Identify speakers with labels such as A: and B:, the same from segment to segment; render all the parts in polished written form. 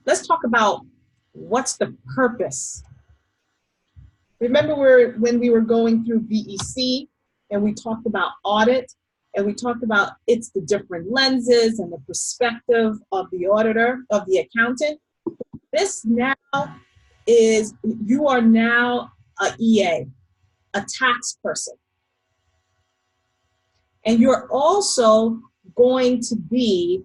A: let's talk about what's the purpose. Remember when we were going through BEC and we talked about audit and we talked about it's the different lenses and the perspective of the auditor, of the accountant. This now is, you are now a EA, a tax person. And you're also going to be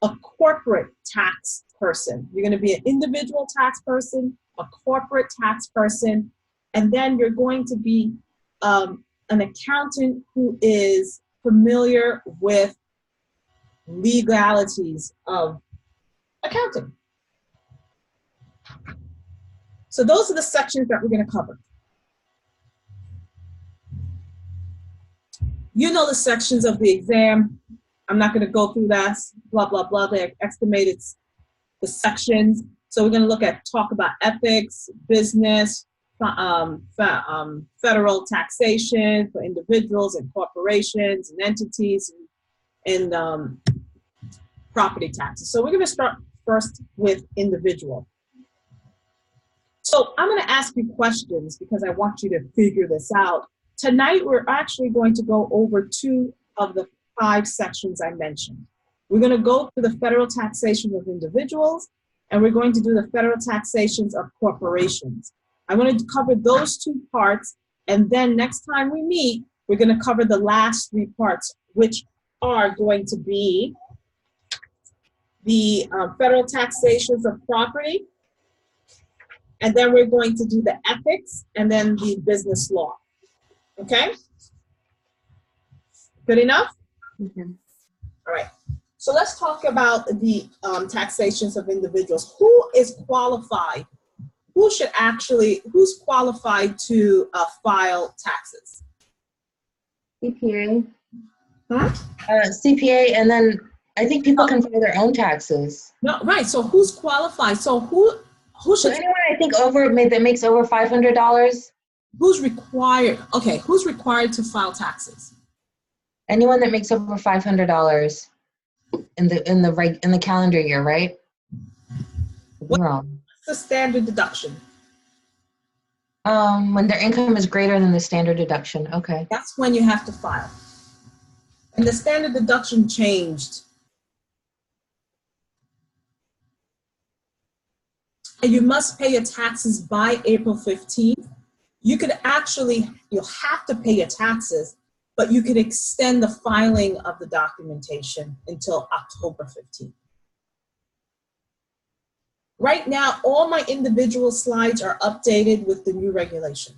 A: a corporate tax person. You're going to be an individual tax person, a corporate tax person, and then you're going to be an accountant who is familiar with legalities of accounting. So those are the sections that we're going to cover. You know the sections of the exam. I'm not going to go through that, blah, blah, blah. They estimated the sections. So we're going to talk about ethics, business, federal taxation for individuals and corporations and entities, and property taxes. So we're going to start first with individual. So I'm going to ask you questions because I want you to figure this out. Tonight, we're actually going to go over 2 of the 5 sections I mentioned. We're going to go through the federal taxation of individuals, and we're going to do the federal taxations of corporations. I want to cover those 2 parts, and then next time we meet, we're going to cover the last 3 parts, which are going to be the federal taxations of property, and then we're going to do the ethics, and then the business law. Okay? Good enough?
B: Mm-hmm.
A: All right. So let's talk about the taxations of individuals. Who is qualified? Who's qualified to file taxes?
B: CPA.
A: Huh?
B: CPA, and then I think people can file their own taxes.
A: No, right. So who's qualified? So who
B: So
A: should?
B: anyone I think that makes over $500.
A: Who's required? Okay, who's required to file taxes?
B: Anyone that makes over $500 in the calendar year, right?
A: What's
B: Wrong.
A: the standard deduction?
B: When their income is greater than the standard deduction. Okay.
A: That's when you have to file. And the standard deduction changed. And you must pay your taxes by April 15th. You'll have to pay your taxes, but you could extend the filing of the documentation until October 15th. Right now, all my individual slides are updated with the new regulation.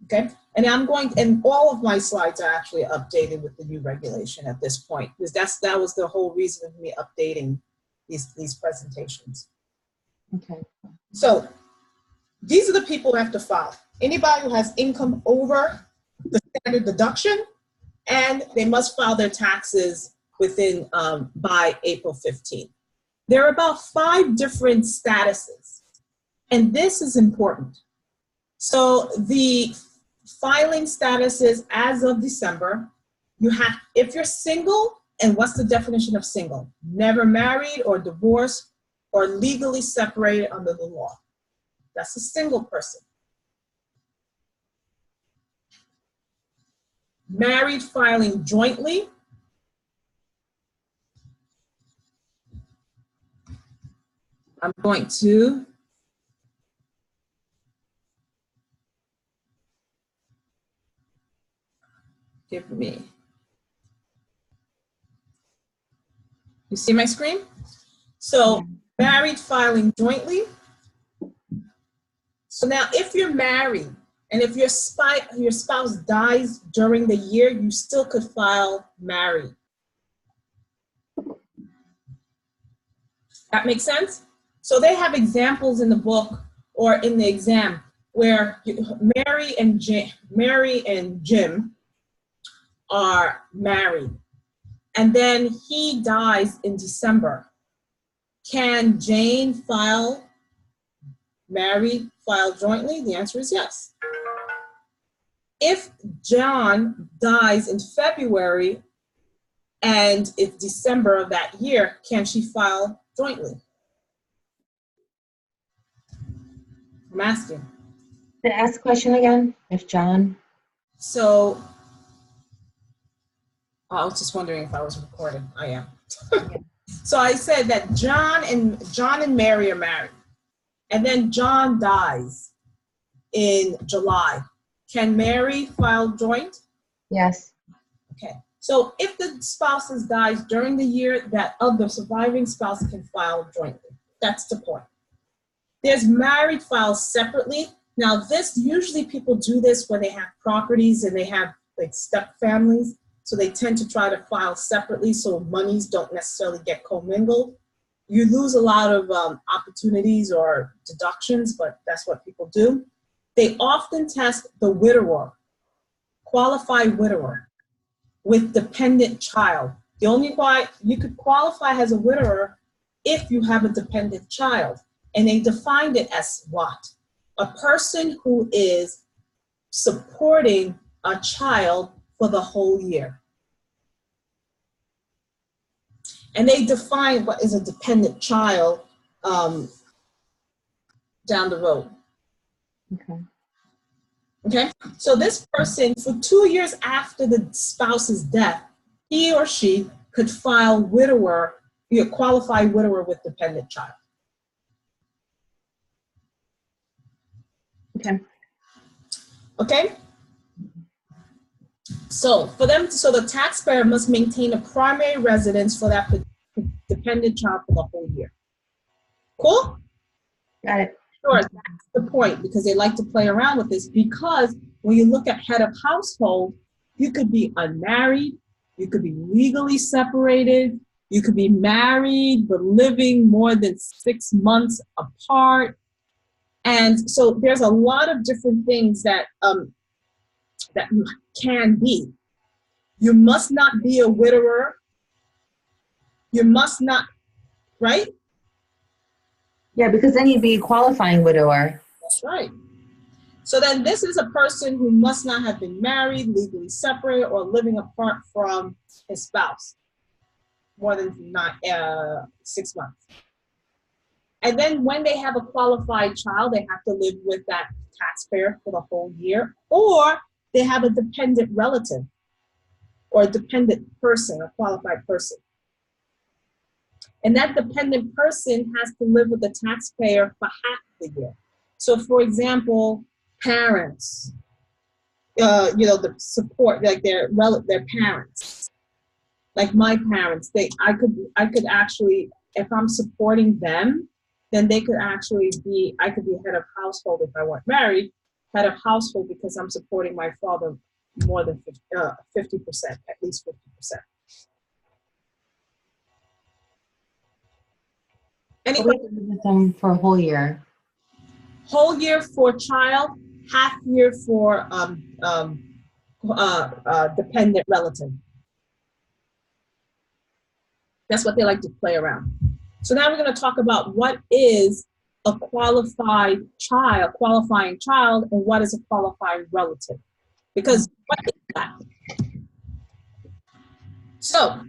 A: Okay, and all of my slides are actually updated with the new regulation at this point, because that was the whole reason of me updating these presentations.
B: Okay.
A: So these are the people who have to file. Anybody who has income over the standard deduction, and they must file their taxes within by April 15th. There are about 5 different statuses, and this is important. So the filing status is as of December. If you're single, and what's the definition of single? Never married or divorced or legally separated under the law. That's a single person. Married, filing jointly. I'm going to give me. You see my screen? So married, filing jointly. So now if you're married and if your spouse dies during the year, you still could file married. That makes sense? So they have examples in the book or in the exam where Mary and Jim are married, and then he dies in December. Can Jane file married, file jointly? The answer is yes. If John dies in February and it's December of that year, can she file jointly? I'm asking.
B: Can I ask a question again? If John?
A: So, I was just wondering if I was recording. I am. So I said that John and Mary are married, and then John dies in July. Can Mary file joint?
B: Yes.
A: Okay. So if the spouses dies during the year, that other surviving spouse can file jointly. That's the point. There's married files separately. Now this, usually people do this when they have properties and they have like step families. So they tend to try to file separately so monies don't necessarily get commingled. You lose a lot of opportunities or deductions, but that's what people do. They often test the widower, qualified widower, with dependent child. The only why you could qualify as a widower if you have a dependent child. And they defined it as what? A person who is supporting a child for the whole year. And they define what is a dependent child down the road.
B: Okay.
A: Okay, so this person, for 2 years after the spouse's death, he or she could file widower, be a qualified widower with dependent child.
B: Okay.
A: Okay? So so the taxpayer must maintain a primary residence for that dependent child for the whole year. Cool?
B: Got it.
A: Sure, that's the point, because they like to play around with this, because when you look at head of household, you could be unmarried, you could be legally separated, you could be married but living more than 6 months apart. And so there's a lot of different things that that you can be. You must not be a widower. You must not, right?
B: Yeah, because then you'd be a qualifying widower.
A: That's right. So then this is a person who must not have been married, legally separate, or living apart from his spouse more than 6 months. And then when they have a qualified child, they have to live with that taxpayer for the whole year, or they have a dependent relative or a dependent person, a qualified person. And that dependent person has to live with the taxpayer for half the year. So for example, parents, the support, like their parents, like my parents, I could actually, if I'm supporting them, then they could actually I could be head of household if I weren't married, head of household, because I'm supporting my father more than 50%, at least 50%. Any
B: But we have to live with them for a whole year.
A: Whole year for child, half year for dependent relative. That's what they like to play around. So now we're going to talk about what is a qualifying child, and what is a qualifying relative. Because what is that? So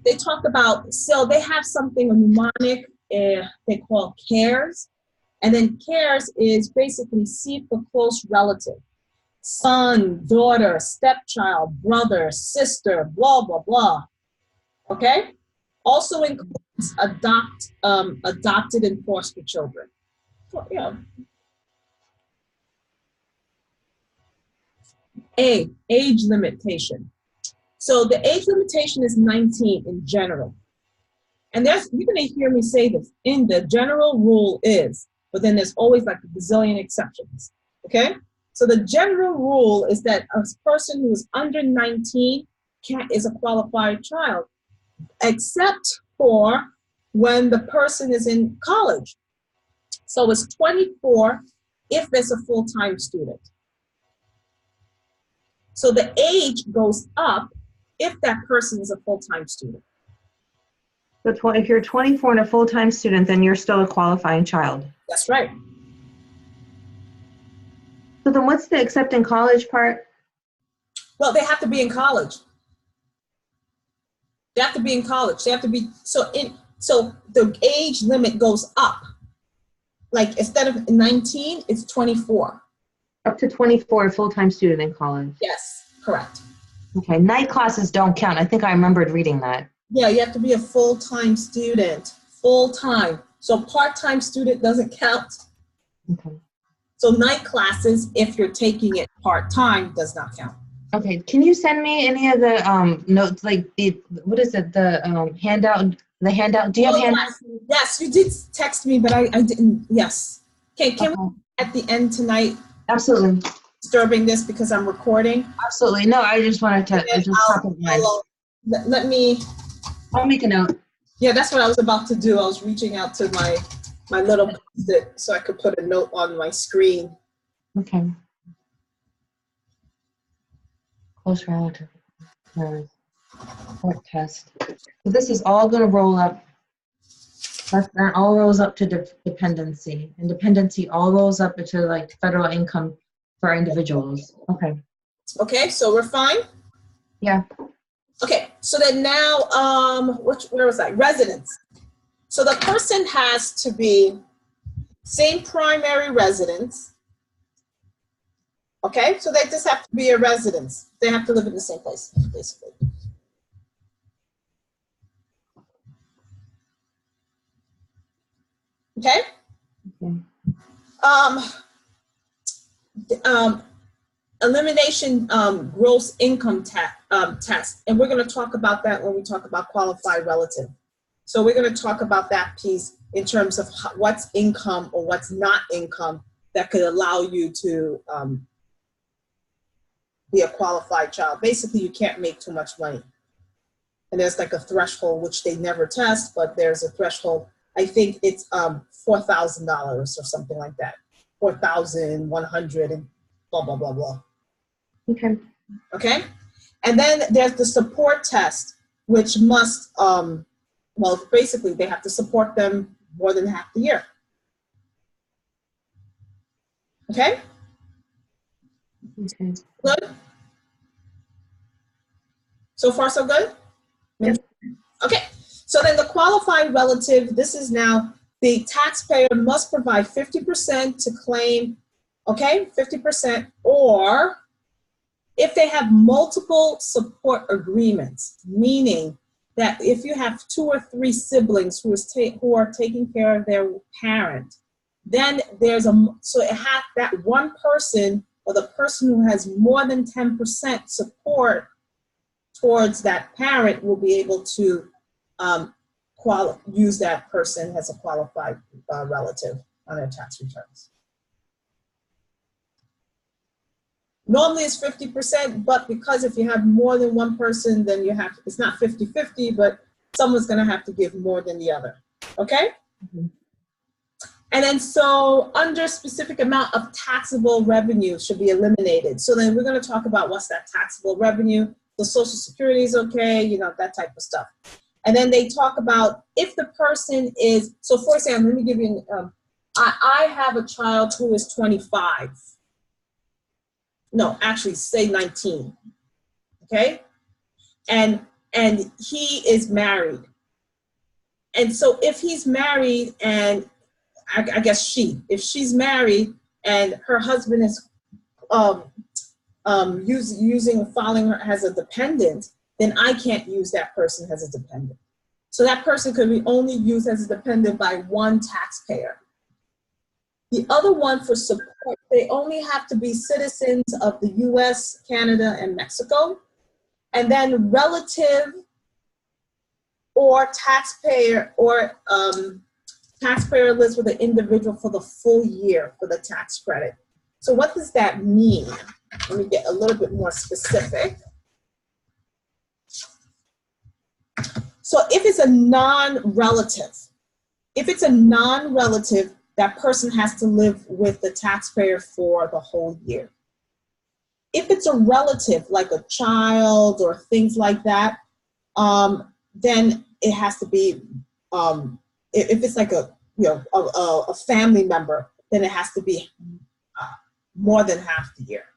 A: they talk about, so they have something, a mnemonic they call CARES. And then CARES is basically C for close relative. Son, daughter, stepchild, brother, sister, blah, blah, blah. Okay? Also includes adopted and foster children. Age limitation. So the age limitation is 19 in general. And you're going to hear me say this. In the general rule is, but then there's always like a bazillion exceptions. Okay? So the general rule is that a person who is under 19 is a qualified child, except for when the person is in college. So it's 24 if it's a full-time student. So the age goes up if that person is a full-time student.
B: But if you're 24 and a full-time student, then you're still a qualifying child.
A: That's right.
B: So then what's the except in college part?
A: Well, they have to be in college. They have to be in college. They have to be, so the age limit goes up like instead of 19, it's 24.
B: Up to 24 full-time student in college.
A: Yes, correct.
B: Okay, night classes don't count. I think I remembered reading that.
A: Yeah, you have to be a full-time student, full-time. So part-time student doesn't count.
B: Okay.
A: So night classes, if you're taking it part-time, does not count.
B: Okay, can you send me any of the notes, like the, what is it, the handout, do you have handouts?
A: Yes, you did text me, but I didn't, yes. Okay, can we at the end tonight?
B: Absolutely.
A: Disturbing this because I'm recording.
B: Absolutely. No, I just wanted to, it just top of mind.
A: Let me.
B: I'll make a note.
A: Yeah, that's what I was about to do. I was reaching out to my little post-it so I could put a note on my screen.
B: Okay. Close relative. Court test. So this is all going to roll up. That all rolls up to dependency, and dependency all rolls up into like federal income for individuals. Okay.
A: Okay, so we're fine.
B: Yeah.
A: Okay, so then now, where was I? Residence. So the person has to be same primary residence. Okay, so they just have to be a residence. They have to live in the same place, basically. Okay. Elimination gross income test, and we're going to talk about that when we talk about qualified relative. So we're going to talk about that piece in terms of what's income or what's not income that could allow you to be a qualified child. Basically, you can't make too much money. And there's like a threshold, which they never test, but there's a threshold. I think it's $4,000 or something like that. 4,100 and blah, blah, blah, blah.
B: Okay.
A: Okay. And then there's the support test, which must, well, basically they have to support them more than half the year. Okay.
B: Okay.
A: Good. So far, so good?
B: Yep.
A: Okay. So then the qualified relative, this is now the taxpayer must provide 50% to claim, okay, 50%, or if they have multiple support agreements, meaning that if you have 2 or 3 siblings who are taking care of their parent, then there's so it has that one person or the person who has more than 10% support towards that parent will be able to use that person as a qualified relative on their tax returns. Normally it's 50%, but because if you have more than one person, then you have, it's not 50-50, but someone's gonna have to give more than the other, okay? Mm-hmm. And then so under specific amount of taxable revenue should be eliminated. So then we're gonna talk about what's that taxable revenue. The Social Security is okay, you know, that type of stuff. And then they talk about if the person is, so for example, let me give you, I have a child who is 25. No, actually say 19, okay? And he is married. And so if he's married and I guess if she's married and her husband is following her as a dependent, then I can't use that person as a dependent. So that person could be only used as a dependent by one taxpayer. The other one for support, they only have to be citizens of the US, Canada, and Mexico. And then relative or taxpayer taxpayer lives with an individual for the full year for the tax credit. So what does that mean? Let me get a little bit more specific. So if it's a non-relative, that person has to live with the taxpayer for the whole year. If it's a relative, like a child or things like that, then it has to be, if it's like a family member, then it has to be more than half the year,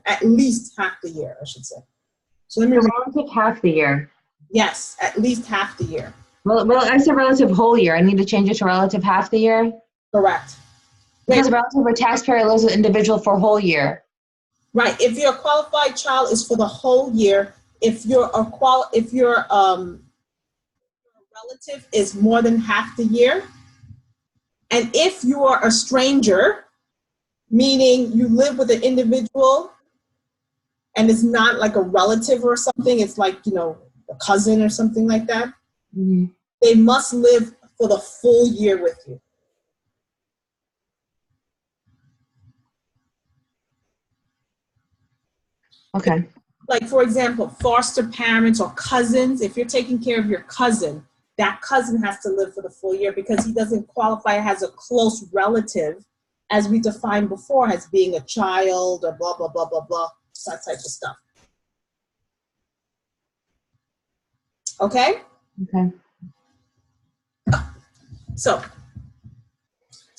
A: at least half the year, I should say. So let me
B: relative half the year.
A: Yes, at least half the year.
B: Well, I said relative whole year. I need to change it to relative half the year.
A: Correct.
B: Because a relative or taxpayer lives with an individual for a whole year.
A: Right. If your qualified child is for the whole year, if your relative is more than half the year, and if you are a stranger, meaning you live with an individual and it's not like a relative or something, it's like, a cousin or something like that,
B: Mm-hmm.
A: they must live for the full year with you.
B: Okay.
A: Like, for example, foster parents or cousins, if you're taking care of your cousin, that cousin has to live for the full year because he doesn't qualify as a close relative, as we defined before, as being a child or blah, blah, blah, blah, blah, that type of stuff. Okay?
B: Okay.
A: So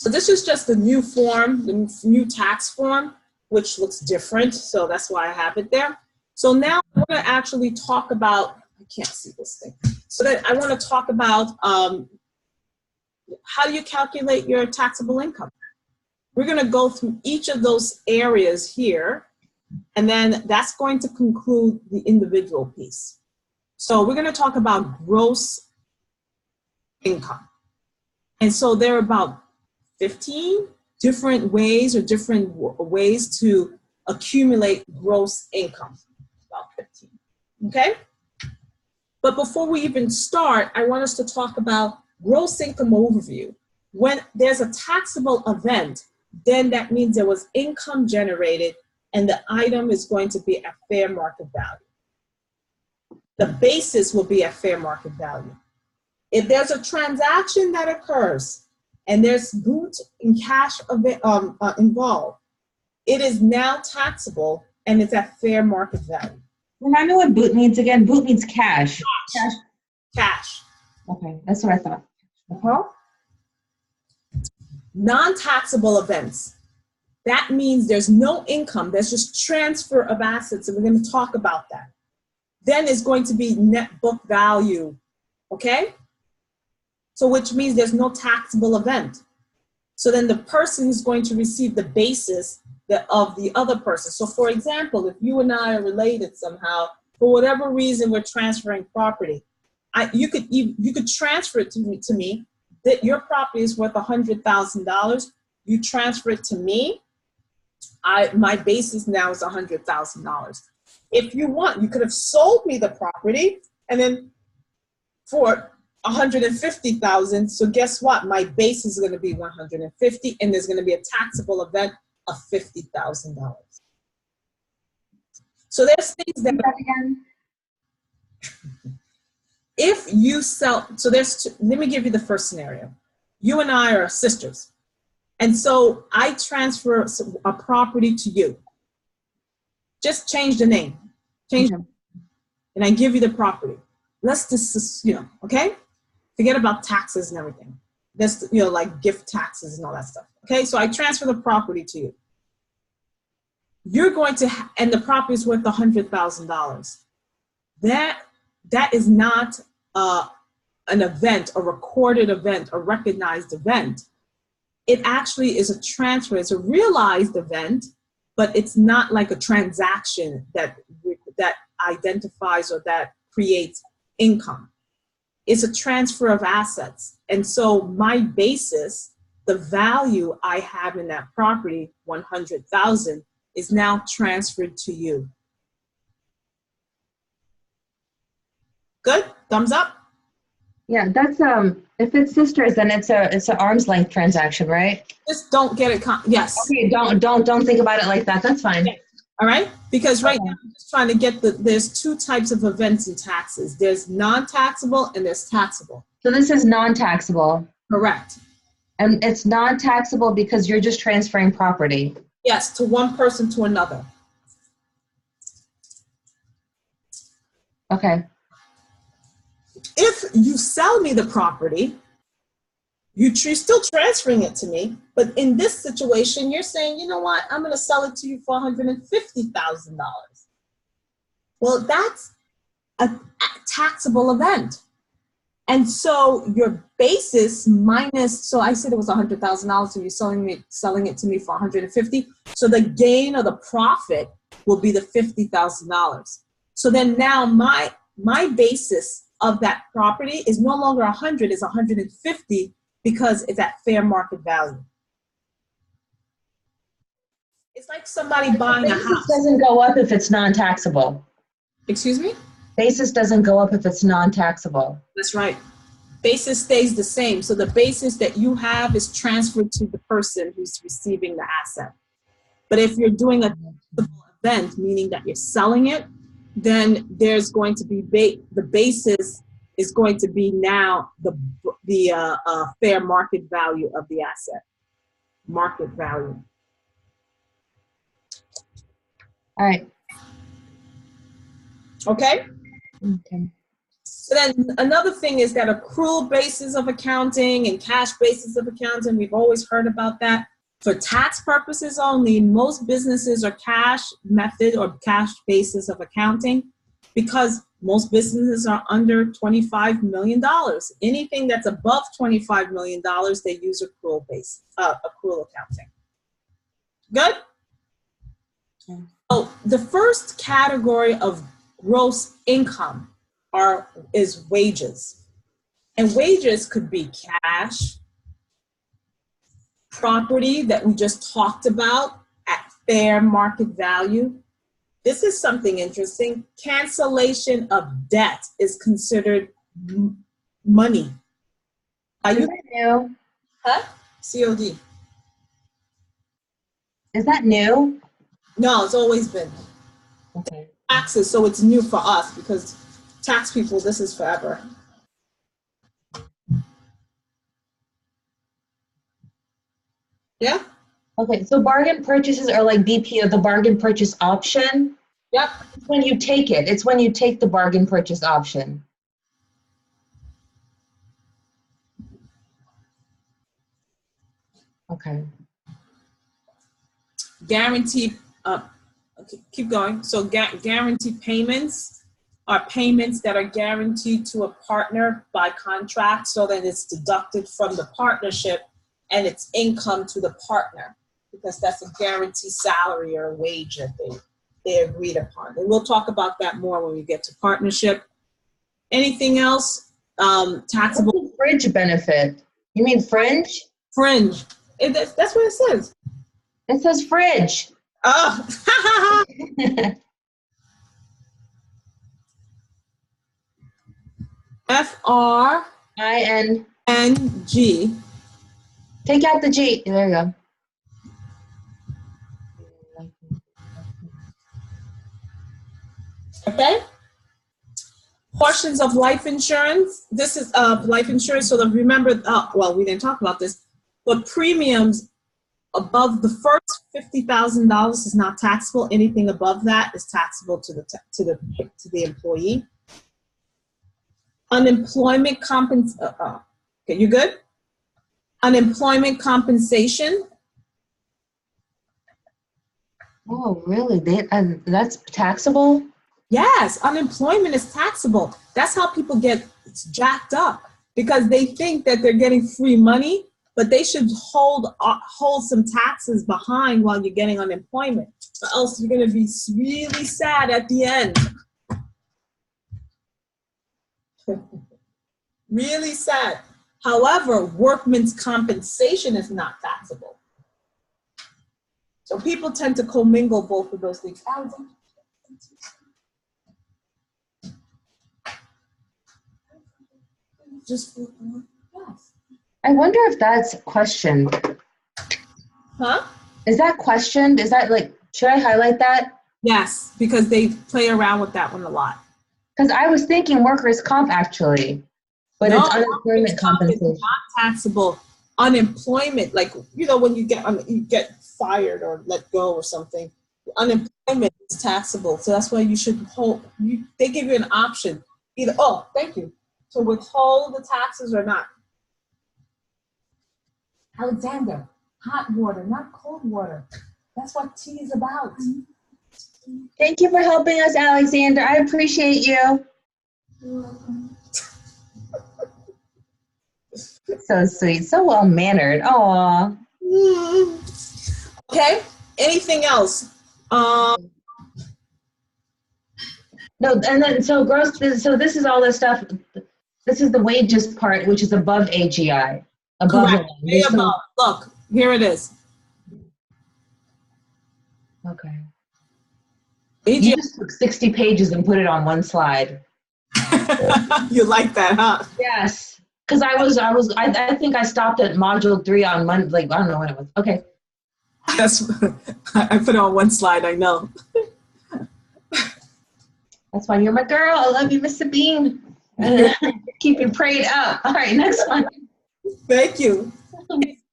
A: this is just the new form, the new tax form, which looks different. So that's why I have it there. So now I want to actually talk about, I can't see this thing. So that I want to talk about how do you calculate your taxable income? We're going to go through each of those areas here, and then that's going to conclude the individual piece. So we're going to talk about gross income. And so there are about 15 different ways or different ways to accumulate gross income. About 15, okay? But before we even start, I want us to talk about gross income overview. When there's a taxable event, then that means there was income generated and the item is going to be at fair market value. The basis will be at fair market value. If there's a transaction that occurs and there's goods and cash involved, it is now taxable and it's at fair market value.
B: Remind me what boot means again. Boot means cash.
A: Cash.
B: Okay, that's what I thought.
A: Uh-huh. Non-taxable events. That means there's no income. There's just transfer of assets, and we're going to talk about that. Then it's going to be net book value, okay? So which means there's no taxable event. So then the person is going to receive the basis of the other person. So for example, if you and I are related somehow, for whatever reason we're transferring property, you could transfer it to me that your property is worth $100,000. You transfer it to me. My basis now is $100,000. If you want, you could have sold me the property and then for $150,000. So guess what? My base is going to be $150,000, and there's going to be a taxable event of $50,000. So there's things that if you sell. So let me give you the first scenario. You and I are sisters, and so I transfer a property to you. Just change the name, and I give you the property. Let's just, okay? Forget about taxes and everything. That's, like gift taxes and all that stuff. Okay, so I transfer the property to you. You're going to, and the property is worth $100,000. That is not an event, a recorded event, a recognized event. It actually is a transfer. It's a realized event, but it's not like a transaction that identifies or that creates income. It's a transfer of assets. And so my basis, the value I have in that property, $100,000, is now transferred to you. Good? Thumbs up?
B: Yeah, that's if it's sisters, then it's an arm's length transaction, right?
A: Just don't get it. Yes.
B: Okay, don't think about it like that. That's fine.
A: Okay. All right, because right now I'm just trying to get there's two types of events in taxes. There's non-taxable and there's taxable.
B: So this is non-taxable.
A: Correct.
B: And it's non-taxable because you're just transferring property.
A: Yes, to one person to another.
B: Okay.
A: If you sell me the property, you're still transferring it to me, but in this situation, you're saying, you know what, I'm going to sell it to you for $150,000. Well, that's a taxable event. And so your basis minus, so I said it was $100,000, so you're selling it to me for 150. So the gain or the profit will be the $50,000. So then now my basis of that property is no longer 100, it's 150 because it's at fair market value. It's like somebody buying a house.
B: Basis doesn't go up if it's non-taxable.
A: Excuse me?
B: Basis doesn't go up if it's non-taxable.
A: That's right. Basis stays the same. So the basis that you have is transferred to the person who's receiving the asset. But if you're doing a taxable event, meaning that you're selling it, then there's going to be the basis is going to be now the fair market value of the asset. Market value.
B: All right.
A: Okay?
B: Okay.
A: So then another thing is that accrual basis of accounting and cash basis of accounting, we've always heard about that. For tax purposes only, most businesses are cash method or cash basis of accounting because most businesses are under $25 million. Anything that's above $25 million, they use accrual accounting. Good?
B: Yeah.
A: Oh, the first category of gross income is wages. And wages could be cash, property that we just talked about at fair market value. This is something interesting. Cancellation of debt is considered money. Are you
B: new?
A: huh? COD.
B: Is that new?
A: No, it's always been.
B: Okay.
A: Taxes, so it's new for us because tax people, this is forever. Yeah?
B: Okay, so bargain purchases are like BPO, the bargain purchase option.
A: Yep.
B: It's when you take it. It's when you take the bargain purchase option. Okay.
A: Guarantee, okay, keep going. So guarantee payments are payments that are guaranteed to a partner by contract so that it's deducted from the partnership and it's income to the partner because that's a guaranteed salary or a wage that they agreed upon. And we'll talk about that more when we get to partnership. Anything else? Taxable.
B: What's the fringe benefit? You mean fringe?
A: Fringe. That's what it says.
B: It says fridge.
A: Oh.
B: IN.
A: FRNG.
B: Take out the G. There you go.
A: Okay. Portions of life insurance. This is life insurance. So remember, well, we didn't talk about this, but premiums above the first $50,000 is not taxable. Anything above that is taxable to the employee. Unemployment okay, you good? Unemployment compensation.
B: Oh, really? That's taxable?
A: Yes, unemployment is taxable. That's how people get jacked up because they think that they're getting free money, but they should hold some taxes behind while you're getting unemployment, or else you're going to be really sad at the end. Really sad. However, workman's compensation is not taxable. So people tend to commingle both of those things. Just yes.
B: I wonder if that's questioned.
A: Huh?
B: Is that questioned? Is that like, should I highlight that?
A: Yes, because they play around with that one a lot.
B: Because I was thinking workers' comp actually, but
A: No,
B: it's unemployment compensation.
A: It's not taxable. Unemployment, like when you get fired or let go or something, unemployment is taxable. So that's why you should they give you an option either. Oh, thank you. To withhold the taxes or not. Alexander, hot water, not cold water. That's what tea is about.
B: Thank you for helping us, Alexander. I appreciate you.
A: You're welcome.
B: So sweet, so well mannered. Aw.
A: Okay. Anything else?
B: No, and then so gross. So this is all the stuff. This is the wages part, which is above AGI, above the
A: Correct.
B: line.
A: Way
B: There's some.
A: above. Look, here it is.
B: Okay.
A: AGI.
B: You just took 60 pages and put it on one slide.
A: You like that, huh?
B: Yes, because I think I stopped at module 3 on Monday. Like I don't know when it was. Okay.
A: That's I put it on one slide. I know.
B: That's why you're my girl. I love you, Miss Sabine. Keep you prayed up. All right, next one.
A: Thank you.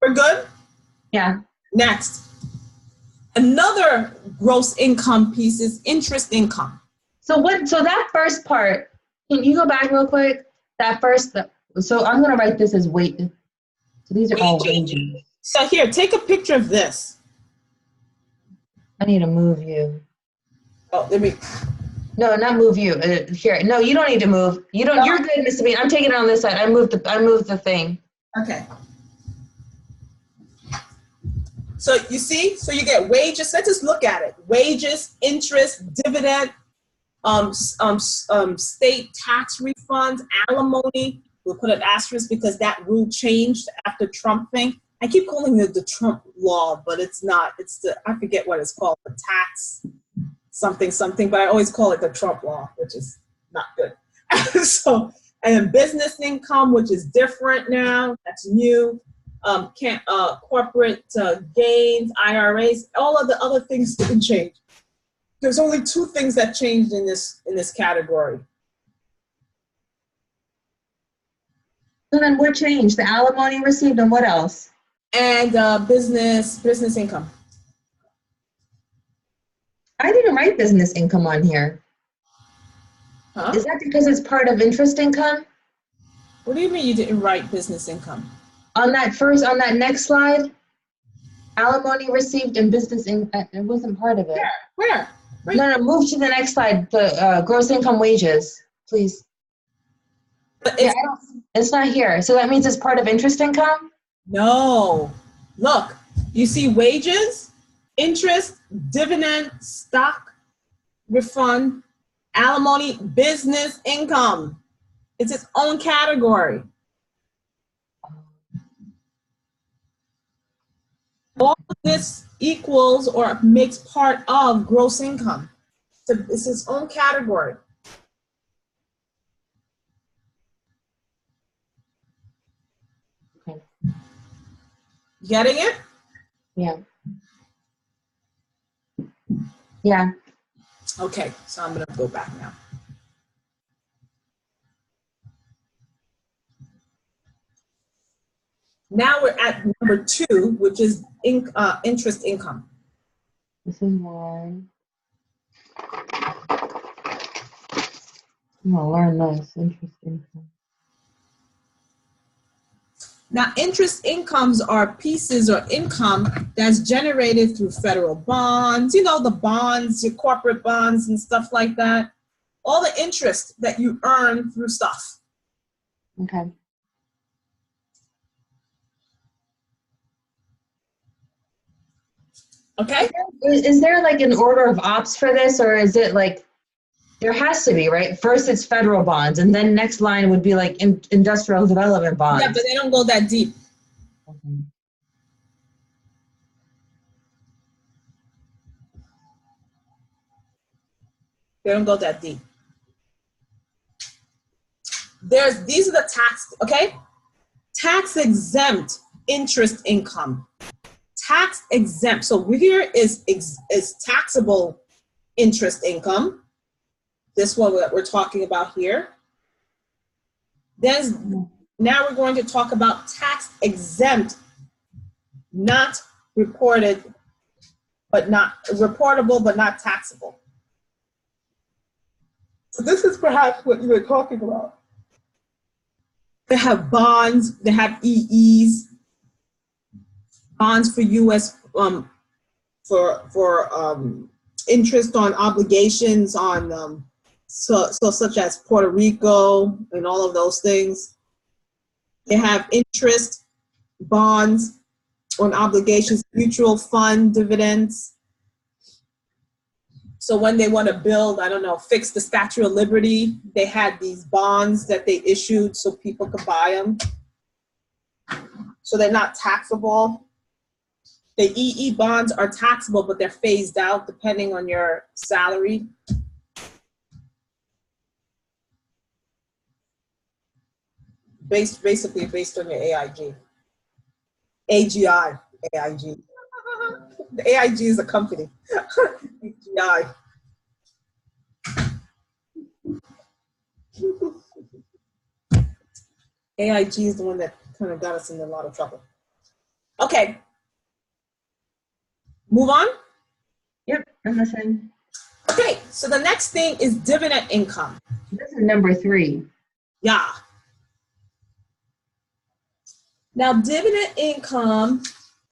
A: We're good?
B: Yeah.
A: Next. Another gross income piece is interest income.
B: So that first part, can you go back real quick? So I'm gonna write this as weight. So these are all wages.
A: So here, take a picture of this.
B: I need to move you.
A: Oh, let me.
B: No, not move you. Here. No, you don't need to move. You don't. You're good, Miss Sabine. I'm taking it on this side. I moved the thing.
A: Okay. So you see, so you get wages. Let's just look at it. Wages, interest, dividend, state tax refunds, alimony. We'll put an asterisk because that rule changed after Trump thing. I keep calling it the Trump law, but it's not. It's I forget what it's called, the tax something, but I always call it the Trump law, which is not good. So, and then business income, which is different now. That's new. Corporate gains, IRAs, all of the other things didn't change. There's only 2 things that changed in this category.
B: So then what changed? The alimony received and what else?
A: And business income.
B: I didn't write business income on here.
A: Huh?
B: Is that because it's part of interest income?
A: What do you mean you didn't write business income?
B: On that next slide, alimony received and business income, it wasn't part of it.
A: Where? Right.
B: No, move to the next slide, the gross income wages, please.
A: But
B: it's not here. So that means it's part of interest income?
A: No. Look, you see wages, interest, dividend, stock, refund, alimony, business income. It's its own category. All of this equals or makes part of gross income. So it's its own category.
B: Okay.
A: Getting it?
B: Yeah. Yeah.
A: Okay, so I'm going to go back now. Now we're at number 2, which is interest income.
B: This is one. I'm going to learn this. Interest income.
A: Now, interest incomes are pieces or income that's generated through federal bonds, the bonds, your corporate bonds and stuff like that. All the interest that you earn through stuff.
B: Okay.
A: Okay?
B: Is there like an order of ops for this, or is it like, there has to be, right? First it's federal bonds, and then next line would be like industrial development bonds.
A: Yeah, but they don't go that deep.
B: Okay.
A: They don't go that deep. These are the tax, okay? Tax exempt interest income. Tax exempt. So here is taxable interest income. This one that we're talking about here. Then now we're going to talk about tax exempt, not reported, but not reportable, but not taxable. So this is perhaps what you were talking about. They have bonds, they have EEs, bonds for U.S. For interest on obligations on so such as Puerto Rico and all of those things. They have interest, bonds on obligations, mutual fund dividends. So when they want to build, I don't know, fix the Statue of Liberty, they had these bonds that they issued so people could buy them. So they're not taxable. The EE bonds are taxable, but they're phased out depending on your salary. Basically based on your AIG. AGI, AIG. The AIG is a company. AGI. AIG is the one that kind of got us in a lot of trouble. Okay. Move on?
B: Yep, I'm listening.
A: Okay, so the next thing is dividend income.
B: This is number 3.
A: Yeah. Now, dividend income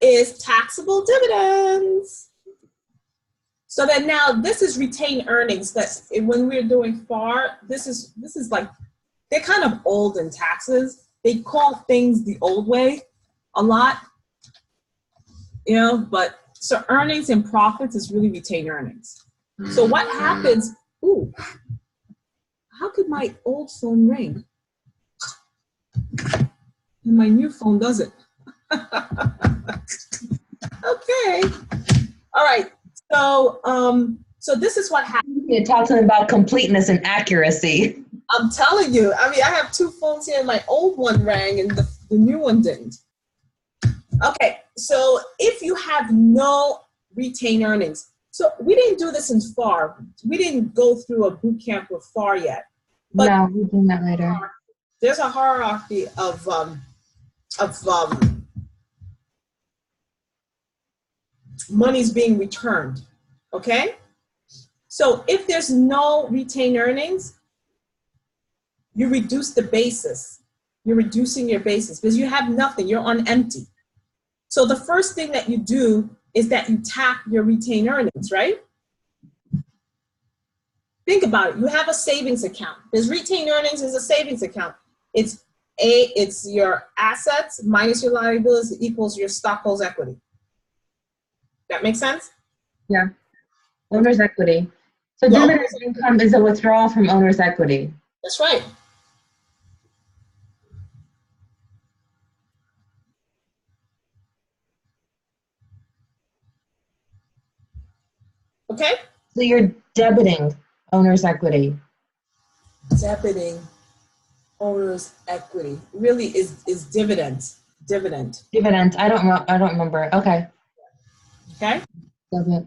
A: is taxable dividends. So that now this is retained earnings. That's when we're doing FAR, this is like, they're kind of old in taxes. They call things the old way a lot, you know, but so earnings and profits is really retained earnings. So what happens, ooh, how could my old phone ring? And my new phone doesn't. Okay. All right. So, so this is what happens.
B: You're talking about completeness and accuracy.
A: I'm telling you. I mean, I have 2 phones here. My old one rang and the new one didn't. Okay. So if you have no retained earnings, so we didn't do this in FAR. We didn't go through a boot camp with FAR yet. But
B: no, we'll do that later.
A: There's a hierarchy of monies being returned, okay? So if there's no retained earnings, you reduce the basis. You're reducing your basis because you have nothing, you're on empty. So the first thing that you do is that you tap your retained earnings, right? Think about it, you have a savings account. There's retained earnings is a savings account. It's your assets minus your liabilities equals your stockholders' equity. That make sense?
B: Yeah. Owner's equity. So
A: Yeah.
B: dividend income is a withdrawal from owner's equity.
A: That's right. Okay?
B: So you're debiting owner's equity.
A: Debiting owner's equity really is dividends. Dividend.
B: Dividend. I don't remember. Okay.
A: Okay?
B: Debit.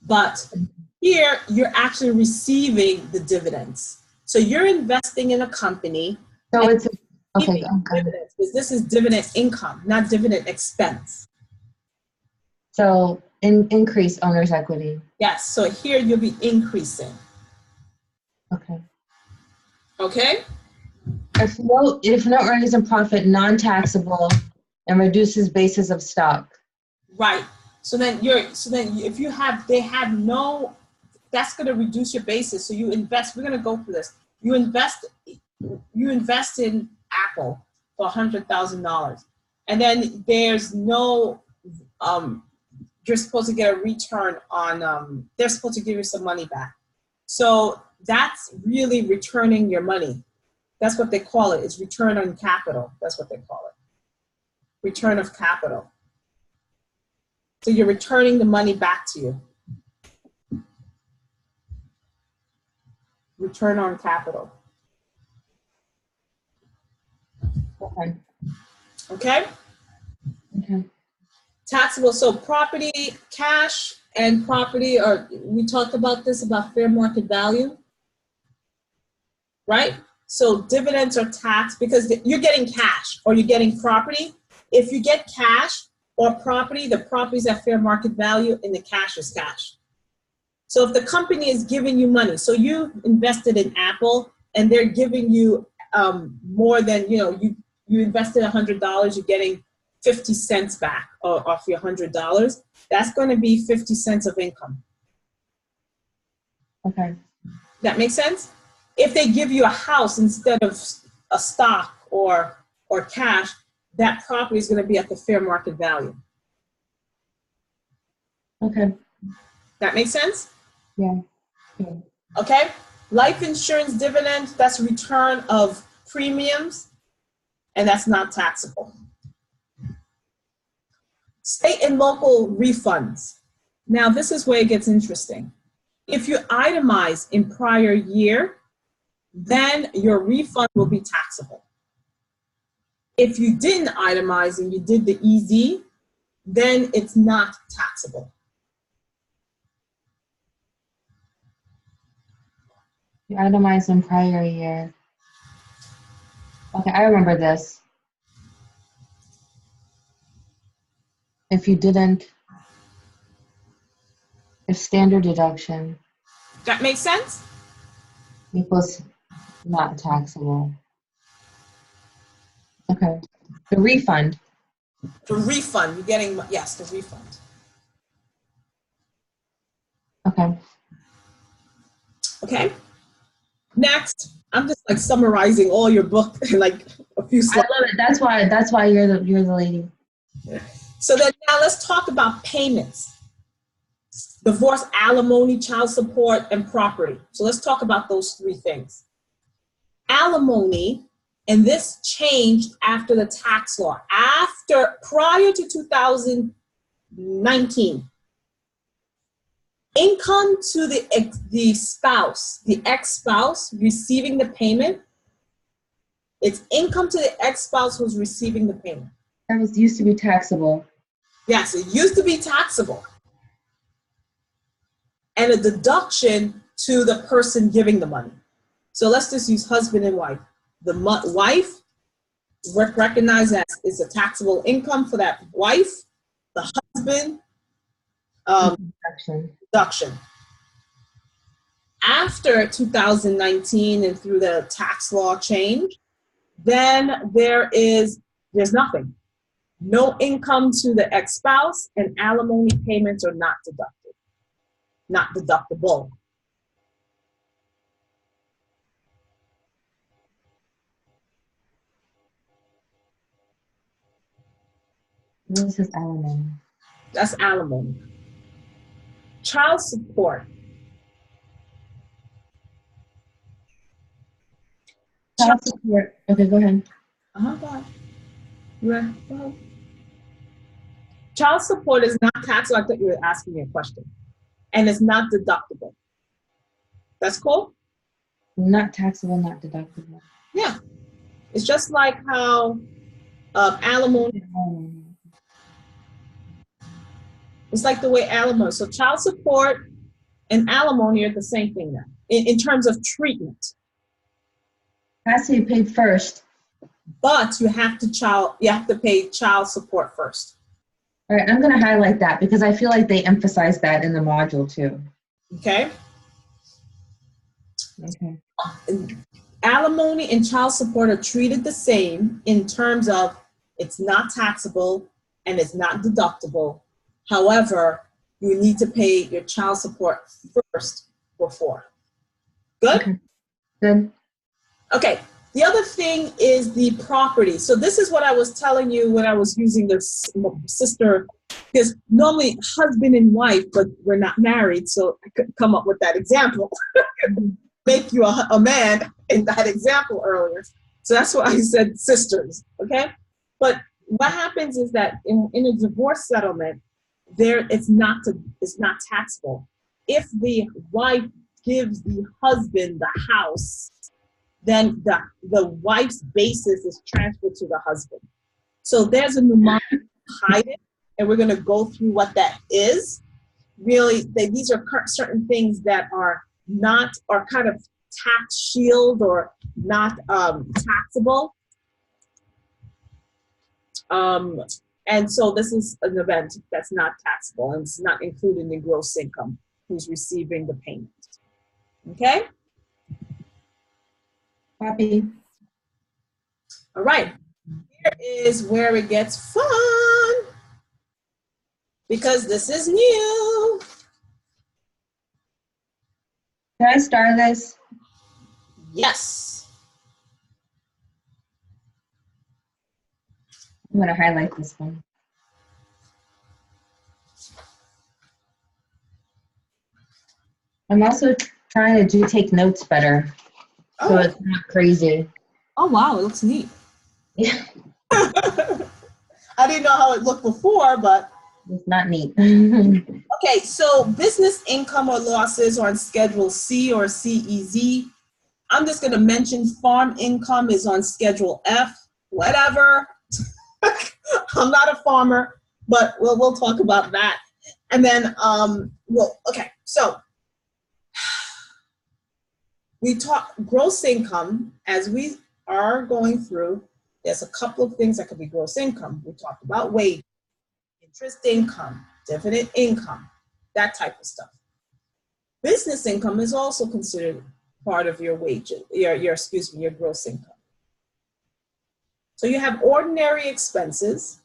A: But here you're actually receiving the dividends. So you're investing in a company.
B: So it's okay.
A: Dividends, because this is dividend income, not dividend expense.
B: So increase owner's equity.
A: Yes. So here you'll be increasing.
B: Okay.
A: Okay?
B: If no earnings and profit, non-taxable, and reduces basis of stock.
A: Right. So then if you have, they have no, that's going to reduce your basis. So you invest, we're going to go through this. You invest in Apple for $100,000. And then there's no, you're supposed to get a return on, they're supposed to give you some money back. So that's really returning your money. That's what they call it. It's return on capital. That's what they call it. Return of capital. So you're returning the money back to you. Return on capital.
B: Okay.
A: Okay?
B: Okay.
A: Taxable, so property, cash and property, or we talked about this, about fair market value, right? So dividends are taxed because you're getting cash or you're getting property. If you get cash or property, the property is at fair market value and the cash is cash. So if the company is giving you money, so you invested in Apple and they're giving you more than, you invested $100, you're getting 50 cents back off your $100, that's going to be 50 cents of income.
B: Okay.
A: That makes sense? If they give you a house instead of a stock or or cash, that property is going to be at the fair market value.
B: Okay.
A: That makes sense?
B: Yeah. Yeah.
A: Okay. Life insurance dividend, that's return of premiums, and that's not taxable. State and local refunds. Now, this is where it gets interesting. If you itemize in prior year, then your refund will be taxable. If you didn't itemize and you did the EZ, then it's not taxable.
B: You itemized in prior year. Okay, I remember this. If you didn't, if standard deduction
A: That makes sense?
B: equals not taxable. Okay. The refund.
A: The refund, you're getting, yes, the refund.
B: Okay.
A: Okay. Next, I'm just like summarizing all your book in like a few
B: I
A: slides.
B: love it. That's why you're the lady.
A: So then now let's talk about payments. Divorce, alimony, child support, and property. So let's talk about those three things. Alimony, and this changed after the tax law. Prior to 2019, income to the spouse, the ex-spouse receiving the payment, it's income to the ex-spouse who's receiving the payment.
B: That was used to be taxable.
A: Yes, it used to be taxable. And a deduction to the person giving the money. So let's just use husband and wife. The wife recognized as is a taxable income for that wife. The husband, deduction. After 2019 and through the tax law change, then there's nothing. No income to the ex-spouse, and alimony payments are not deducted, not deductible.
B: This is alimony.
A: That's alimony. Child support.
B: Child support. Okay, go ahead.
A: Go ahead. Yeah, go ahead. Child support is not taxable. I thought you were asking me a question. And it's not deductible. That's cool?
B: Not taxable, not deductible.
A: Yeah. It's just like how alimony, it's like the way alimony. So child support and alimony are the same thing now in terms of treatment.
B: Has to be paid first.
A: But you have to pay child support first.
B: All right, I'm going to highlight that because I feel like they emphasize that in the module too.
A: Okay.
B: Okay.
A: Alimony and child support are treated the same in terms of it's not taxable and it's not deductible. However, you need to pay your child support first before. Good?
B: Okay. Good.
A: Okay. The other thing is the property. So this is what I was telling you when I was using the sister, because normally husband and wife, but we're not married, so I couldn't come up with that example. Make you a man in that example earlier. So that's why I said sisters, okay? But what happens is that in a divorce settlement, it's not taxable. If the wife gives the husband the house, then the wife's basis is transferred to the husband. So there's a mnemonic behind it, and we're going to go through what that is. Really, these are certain things that are kind of tax shield or not taxable. And so this is an event that's not taxable, and it's not included in gross income who's receiving the payment. Okay?
B: Copy.
A: All right. Here is where it gets fun, because this is new.
B: Can I start this?
A: Yes.
B: I'm gonna highlight this one. I'm also trying to take notes better, so
A: Oh,
B: it's not crazy.
A: oh wow, it looks neat.
B: Yeah,
A: I didn't know how it looked before, but
B: it's not neat.
A: okay. So business income or losses are on Schedule C or CEZ. I'm just going to mention farm income is on Schedule F. Whatever. I'm not a farmer, but we'll talk about that. And then, well, okay. So we talk gross income as we are going through. There's a couple of things that could be gross income. We talked about wage, interest income, dividend income, that type of stuff. Business income is also considered part of your wages, your gross income. So you have ordinary expenses,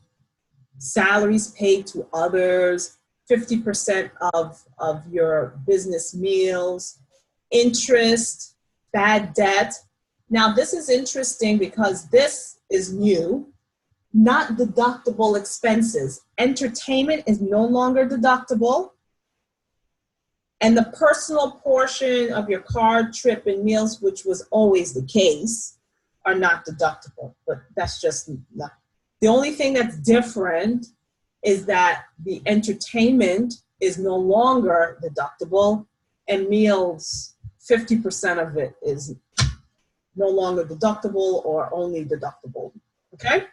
A: salaries paid to others, 50% of your business meals, interest, bad debt. Now this is interesting because this is new, not deductible expenses. Entertainment is no longer deductible. And the personal portion of your car, trip, and meals, which was always the case, are not deductible. But that's just not. The only thing that's different is that the entertainment is no longer deductible, and meals, 50% of it is no longer deductible or only deductible. Okay?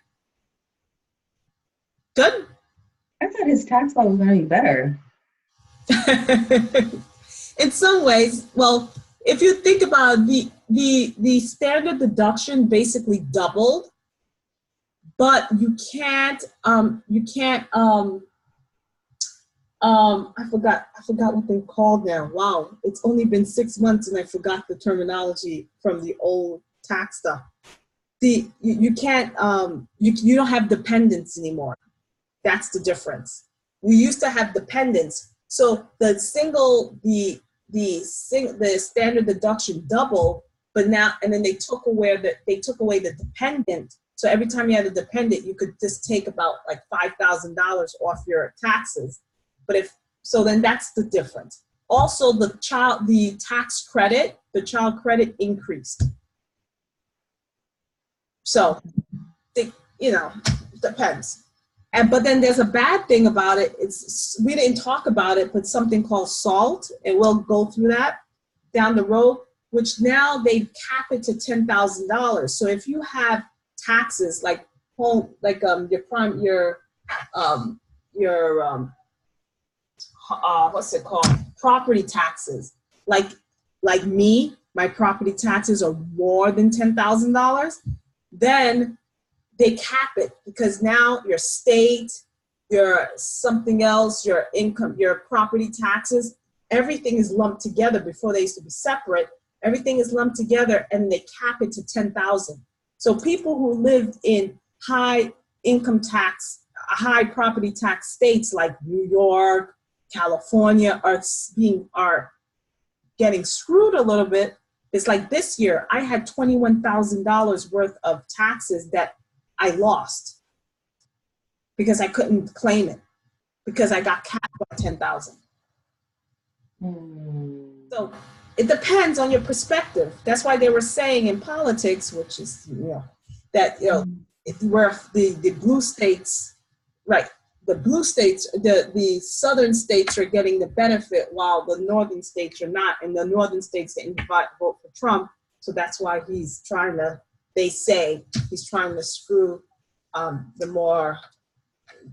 A: Good?
B: I thought his tax law was gonna be better.
A: In some ways, well, if you think about the standard deduction basically doubled, but I forgot what they're called now. Wow, it's only been 6 months and I forgot the terminology from the old tax stuff. You can't you don't have dependents anymore. That's the difference. We used to have dependents. So the standard deduction doubled, but now, and then they took away the dependent. So every time you had a dependent, you could just take about like $5,000 off your taxes. But then that's the difference. Also, the child credit increased. So, depends. But then there's a bad thing about it. We didn't talk about it, but something called SALT, and we'll go through that down the road, which now they cap it to $10,000. So if you have taxes like what's it called? Property taxes. Like me, my property taxes are more than $10,000. Then they cap it because now your state, your something else, your income, your property taxes, everything is lumped together. Before they used to be separate. Everything is lumped together and they cap it to $10,000. So people who lived in high income tax, high property tax states like New York, California are getting screwed a little bit. It's like this year, I had $21,000 worth of taxes that I lost because I couldn't claim it because I got capped at 10,000. So it depends on your perspective. That's why they were saying in politics, which is that where the blue states, right? The blue states, the southern states are getting the benefit while the northern states are not, and the northern states didn't vote for Trump. So that's why they say he's trying to screw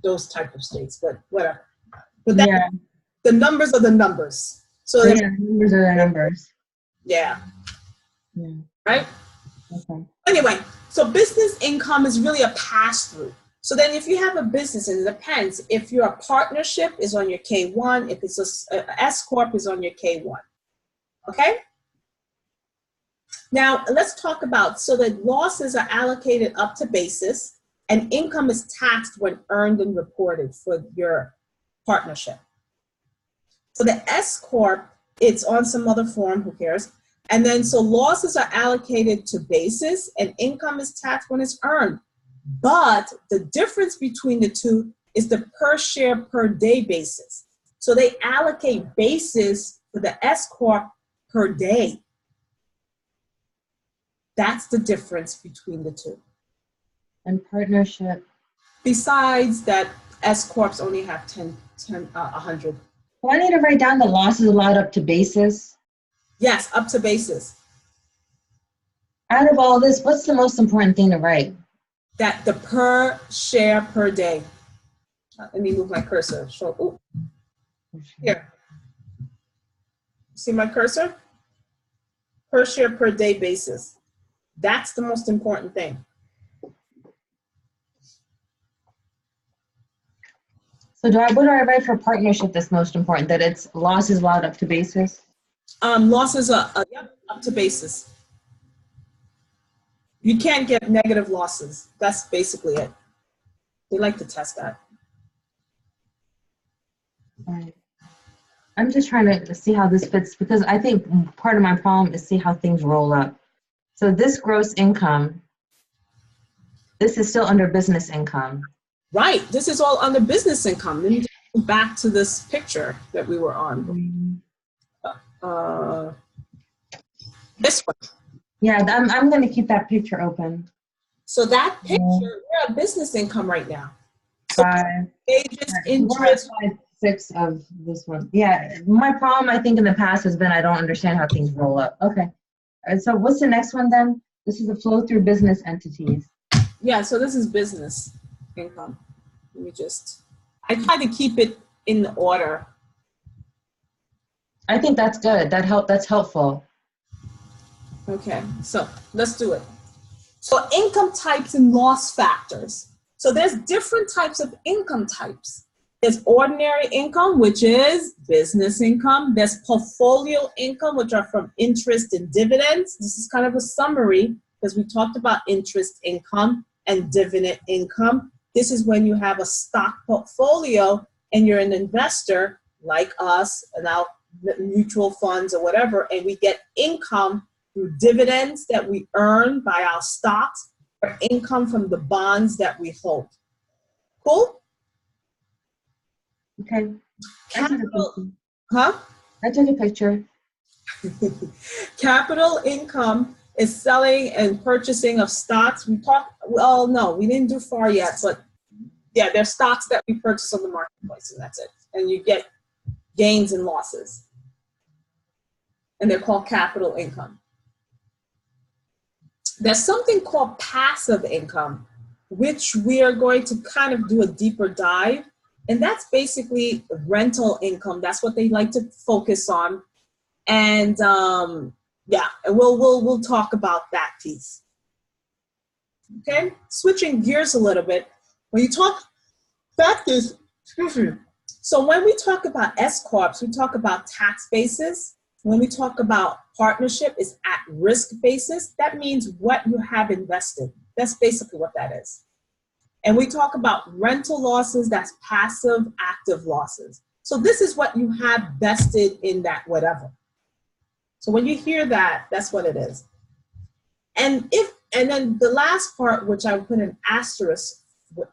A: those type of states, but whatever. But the numbers are the numbers. So
B: numbers are the numbers.
A: Yeah. Right?
B: Okay.
A: Anyway, so business income is really a pass-through. So then if you have a business, and it depends, if you're a partnership, is on your K1, if it's a S-Corp, is on your K1. Okay? Now, let's talk about, so that losses are allocated up to basis, and income is taxed when earned and reported for your partnership. So the S-Corp, it's on some other form, who cares? And then, so losses are allocated to basis, and income is taxed when it's earned. But the difference between the two is the per share per day basis. So they allocate basis for the S Corp per day. That's the difference between the two.
B: And partnership.
A: Besides that, S Corps only have 100.
B: Do I need to write down the losses allowed up to basis?
A: Yes, up to basis.
B: Out of all this, what's the most important thing to write?
A: That the per share per day. Let me move my cursor. Ooh. Here. See my cursor? Per share per day basis. That's the most important thing.
B: So what do I write for partnership that's most important? That it's losses allowed up to basis?
A: Losses are yep, up to basis. You can't get negative losses. That's basically it. They like to test that.
B: All right. I'm just trying to see how this fits, because I think part of my problem is see how things roll up. So this gross income, this is still under business income.
A: Right. This is all under business income. Let me just go back to this picture that we were on. This one.
B: Yeah, I'm going to keep that picture open.
A: So that picture, we're at business income right now. So
B: 5,
A: wages, interest.
B: 5, 6 of this one. Yeah, my problem I think in the past has been I don't understand how things roll up. Okay. And so what's the next one then? This is the flow through business entities.
A: Yeah, so this is business income. Let me I try to keep it in the order.
B: I think that's good. That's helpful.
A: Okay, so let's do it. So income types and loss factors. So there's different types of income types. There's ordinary income, which is business income. There's portfolio income, which are from interest and dividends. This is kind of a summary because we talked about interest income and dividend income. This is when you have a stock portfolio and you're an investor like us and our mutual funds or whatever, and we get income through dividends that we earn by our stocks or income from the bonds that we hold. Cool?
B: Okay.
A: Capital, huh?
B: I took a picture.
A: Capital income is selling and purchasing of stocks. Well, no, we didn't do far yet, but yeah, there's stocks that we purchase on the marketplace, and that's it. And you get gains and losses. And they're called capital income. There's something called passive income, which we are going to kind of do a deeper dive. And that's basically rental income. That's what they like to focus on. And yeah, and we'll talk about that piece. Okay, switching gears a little bit. When you talk factors, so when we talk about S Corps, we talk about tax basis. When we talk about partnership, is at risk basis. That means what you have invested. That's basically what that is. And we talk about rental losses, that's passive, active losses. So this is what you have vested in that whatever. So when you hear that, that's what it is. And then the last part, which I put an asterisk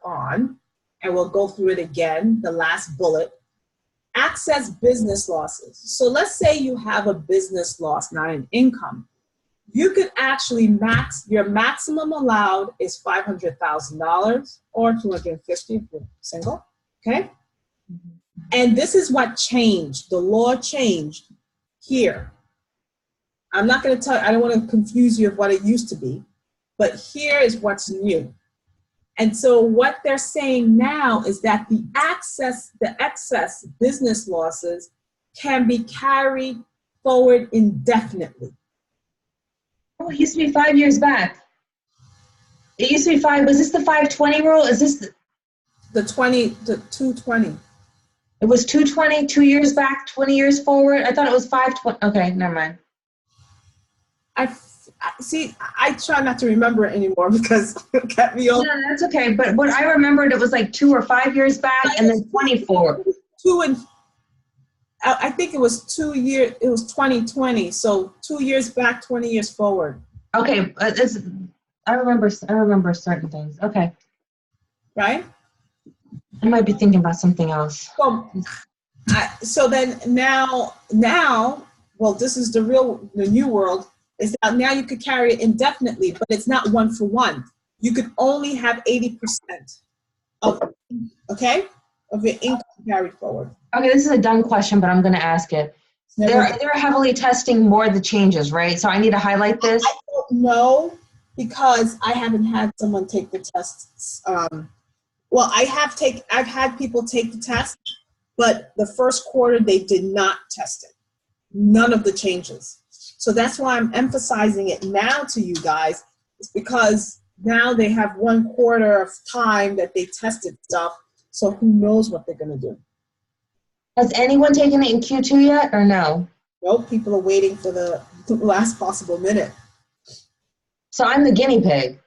A: on, and we'll go through it again, the last bullet, access business losses. So let's say you have a business loss, not an income. You could actually your maximum allowed is $500,000 or $250,000 if you're single, okay? And this is what changed. The law changed here. I'm not going to tell you, I don't want to confuse you of what it used to be, but here is what's new. And so what they're saying now is that the excess business losses can be carried forward indefinitely.
B: Oh, it used to be 5 years back. It used to be 5. Was this the 520 rule? Is this
A: the 220?
B: It was 220, 2 years back, 20 years forward. I thought it was 520. Okay, never mind.
A: I try not to remember it anymore because it kept me off.
B: No, that's okay. But what I remembered, it was like 2 or 5 years back, and then 24.
A: I think it was 2 years. It was 2020. So 2 years back, 20 years forward.
B: Okay, I remember certain things. Okay.
A: right?
B: I might be thinking about something else.
A: So then now, well, this is the new world, is that now you could carry it indefinitely, but it's not one for one. You could only have 80% of, okay, of your income carried forward.
B: Okay, this is a dumb question, but I'm going to ask it. They're heavily testing more of the changes, right? So I need to highlight this?
A: I don't know, because I haven't had someone take the tests. Well, I've had people take the test, but the first quarter they did not test it. None of the changes. So that's why I'm emphasizing it now to you guys. It's because now they have 1 quarter of time that they tested stuff. So who knows what they're going to do.
B: Has anyone taken it in Q2 yet or no?
A: Nope, people are waiting for the last possible minute.
B: So I'm the guinea pig.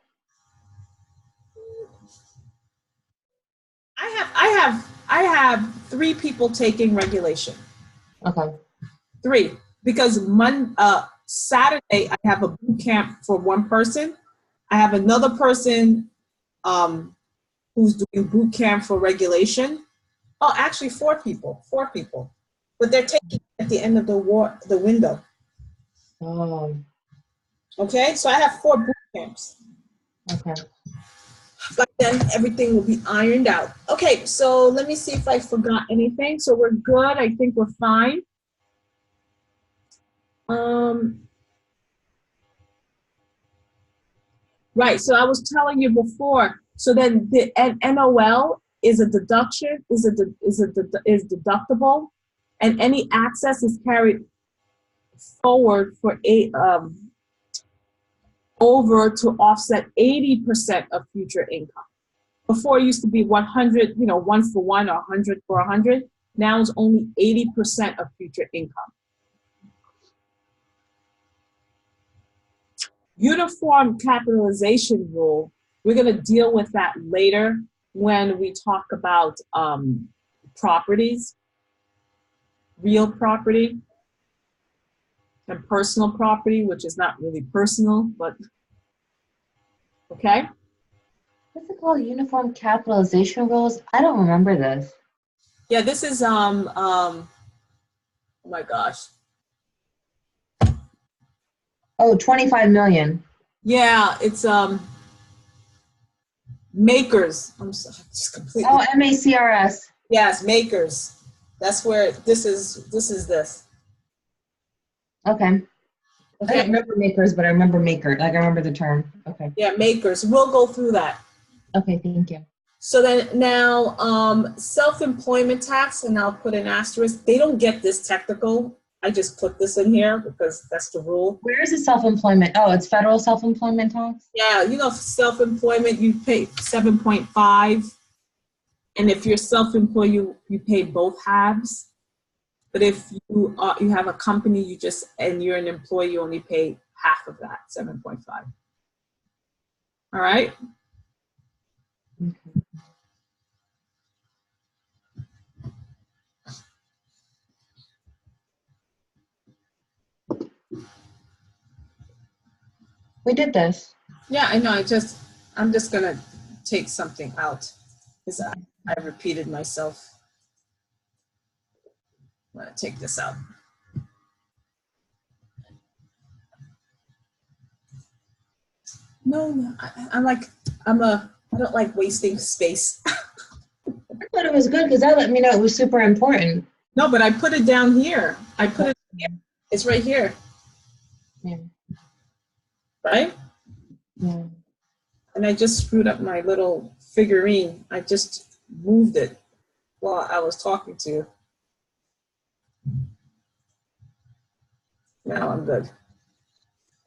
A: I have 3 people taking regulation.
B: Okay.
A: 3, because Saturday I have a boot camp for 1 person. I have another person who's doing boot camp for regulation. Oh, actually 4 people, but they're taking it at the end of the window.
B: Oh.
A: Okay, so I have 4 boot camps.
B: Okay.
A: But then everything will be ironed out. Okay, so let me see if I forgot anything. So we're good. I think we're fine. Right. So I was telling you before. So then the NOL is a deduction, is deductible, and any access is carried forward for over to offset 80% of future income. Before it used to be 100, 1 for 1 or 100 for 100. Now it's only 80% of future income. Uniform capitalization rule, we're going to deal with that later when we talk about properties, real property, and personal property, which is not really personal, but okay.
B: What's it called? Uniform capitalization rules? I don't remember this.
A: Yeah, this is oh my gosh.
B: Oh, 25 million.
A: Yeah, it's makers. I'm sorry, just completely.
B: Oh, MACRS.
A: Yes, makers. That's where this is this.
B: Okay.
A: Okay.
B: I don't remember makers, but I remember maker. Like I remember the term. Okay.
A: Yeah, makers. We'll go through that.
B: Okay, thank you.
A: So then now self-employment tax, and I'll put an asterisk. They don't get this technical. I just put this in here because that's the rule.
B: Where is the self-employment? Oh, it's federal self-employment tax?
A: Yeah, self-employment, you pay 7.5. And if you're self-employed, you pay both halves. But if you have a company, and you're an employee, you only pay half of that, 7.5. All right?
B: Okay. We did this.
A: Yeah, I know. I'm just gonna take something out because I repeated myself. I'm gonna take this out. No, I don't like wasting space.
B: I thought it was good because that let me know it was super important.
A: No, but I put it down here. I put it here. It's right here.
B: Yeah.
A: Right?
B: Yeah.
A: And I just screwed up my little figurine. I just moved it while I was talking to you. Now I'm good.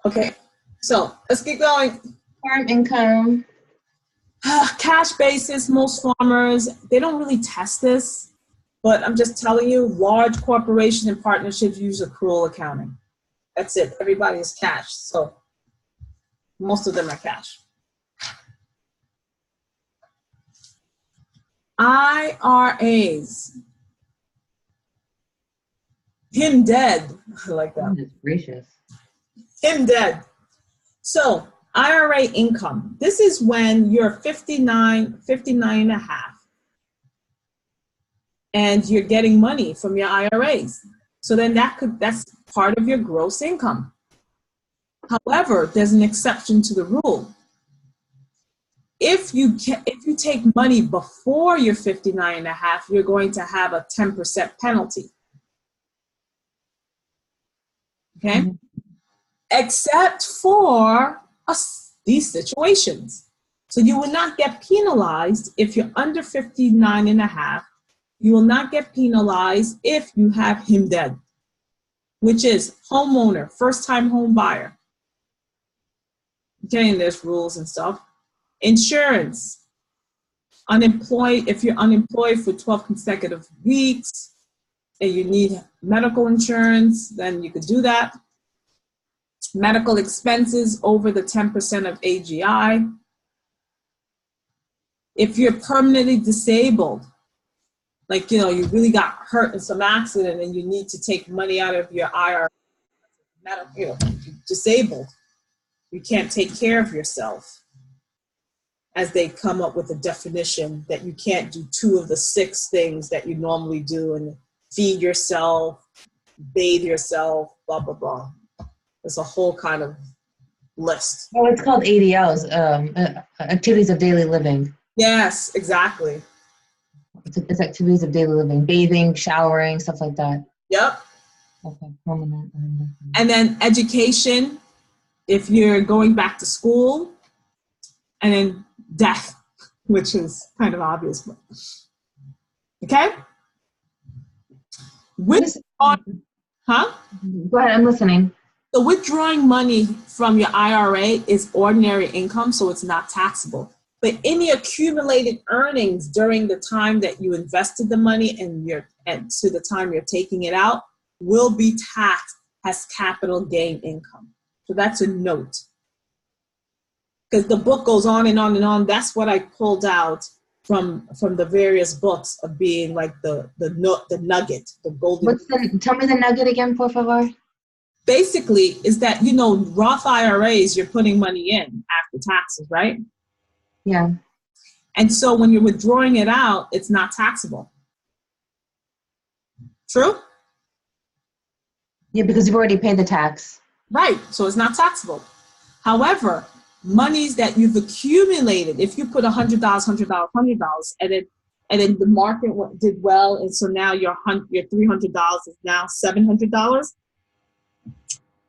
A: Okay, so let's get going.
B: Farm income.
A: Cash basis, most farmers, they don't really test this, but I'm just telling you, large corporations and partnerships use accrual accounting. That's it. Everybody is cash. So most of them are cash. IRAs. Him dead. I like that.
B: Goodness gracious.
A: Him dead. So IRA income. This is when you're 59 and a half, and you're getting money from your IRAs. So then that's part of your gross income. However, there's an exception to the rule. If you take money before you're 59 and a half, you're going to have a 10% penalty. Okay? Mm-hmm. Except for these situations. So you will not get penalized if you're under 59 and a half. You will not get penalized if you have him dead, which is homeowner, first-time home buyer. Okay, and there's rules and stuff. Insurance, unemployed, if you're unemployed for 12 consecutive weeks and you need medical insurance, then you could do that. Medical expenses over the 10% of AGI. If you're permanently disabled, like, you really got hurt in some accident and you need to take money out of your IRA, you're disabled, you can't take care of yourself, as they come up with a definition that you can't do 2 of the 6 things that you normally do and feed yourself, bathe yourself, blah, blah, blah. There's a whole kind of list.
B: Oh, it's called ADLs, activities of daily living.
A: Yes, exactly.
B: It's activities of daily living, bathing, showering, stuff like that.
A: Yep.
B: Okay, permanent.
A: And then education, if you're going back to school, and then death, which is kind of obvious. Okay? Huh?
B: Go ahead, I'm listening.
A: So withdrawing money from your IRA is ordinary income, so it's not taxable. But any accumulated earnings during the time that you invested the money and to the time you're taking it out will be taxed as capital gain income. So that's a note. Because the book goes on and on and on. That's what I pulled out from the various books of being like the nugget, the golden.
B: Tell me the nugget again, por favor.
A: Basically, is that, Roth IRAs, you're putting money in after taxes, right?
B: Yeah.
A: And so when you're withdrawing it out, it's not taxable. True?
B: Yeah, because you've already paid the tax.
A: Right. So it's not taxable. However, monies that you've accumulated, if you put $100, and then the market did well, and so now your $300 is now $700,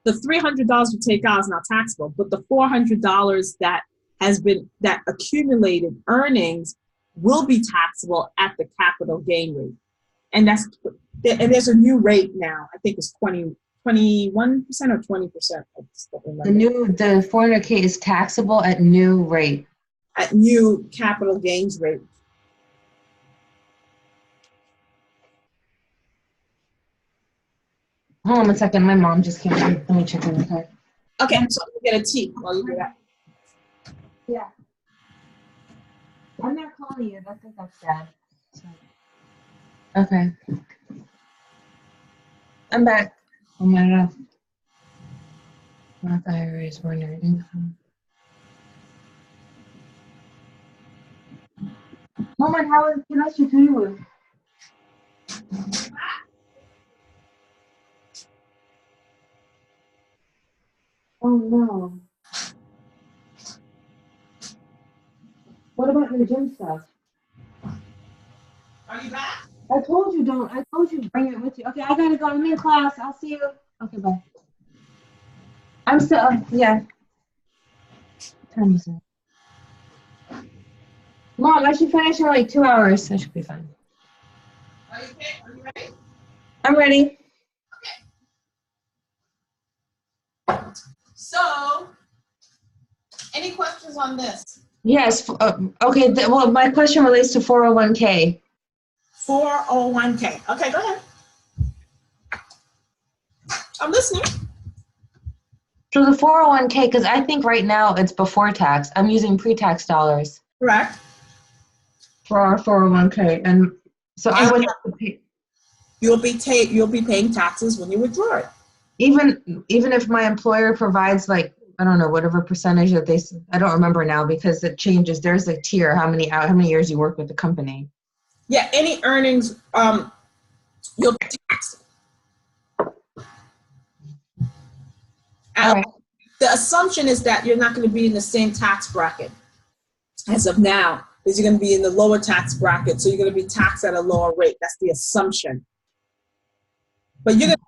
A: the $300 you take out is not taxable, but the $400 that accumulated earnings will be taxable at the capital gain rate. And there's a new rate now. I think it's 21% or 20%.
B: The 400K is taxable at new rate.
A: At new capital gains rate.
B: Hold on a second. My mom just came in. Let me check in with her.
A: Okay, so I'm gonna get a tea while you do that.
B: Yeah. I'm not calling you. I think that's bad. So. Okay. I'm back. Oh my God. Roth IRAs, ordinary income. Mama, how can I shoot you? Oh no. What about your gym stuff?
A: Are you back?
B: I told you don't. I told you bring it with you. Okay, I gotta go. I'm in class. I'll see you. Okay, bye. I'm still, yeah. What time is it? Mom, I should finish in like 2 hours. I should be fine.
A: Are you okay? Are you ready?
B: I'm ready.
A: Okay. So, any questions on this?
B: Yes. Okay. Well, my question relates to 401k.
A: 401k. Okay, go ahead. I'm listening.
B: So the 401k, because I think right now it's before tax. I'm using pre-tax dollars.
A: Correct.
B: For our 401k, and so I would have to pay.
A: You'll be paying taxes when you withdraw it.
B: Even if my employer provides like I don't know, whatever percentage that I don't remember now because it changes. There's a tier, how many years you work with the company.
A: Yeah, any earnings, you'll be taxed.
B: All right.
A: The assumption is that you're not going to be in the same tax bracket as of now, because you're going to be in the lower tax bracket, so you're going to be taxed at a lower rate. That's the assumption. But you're going to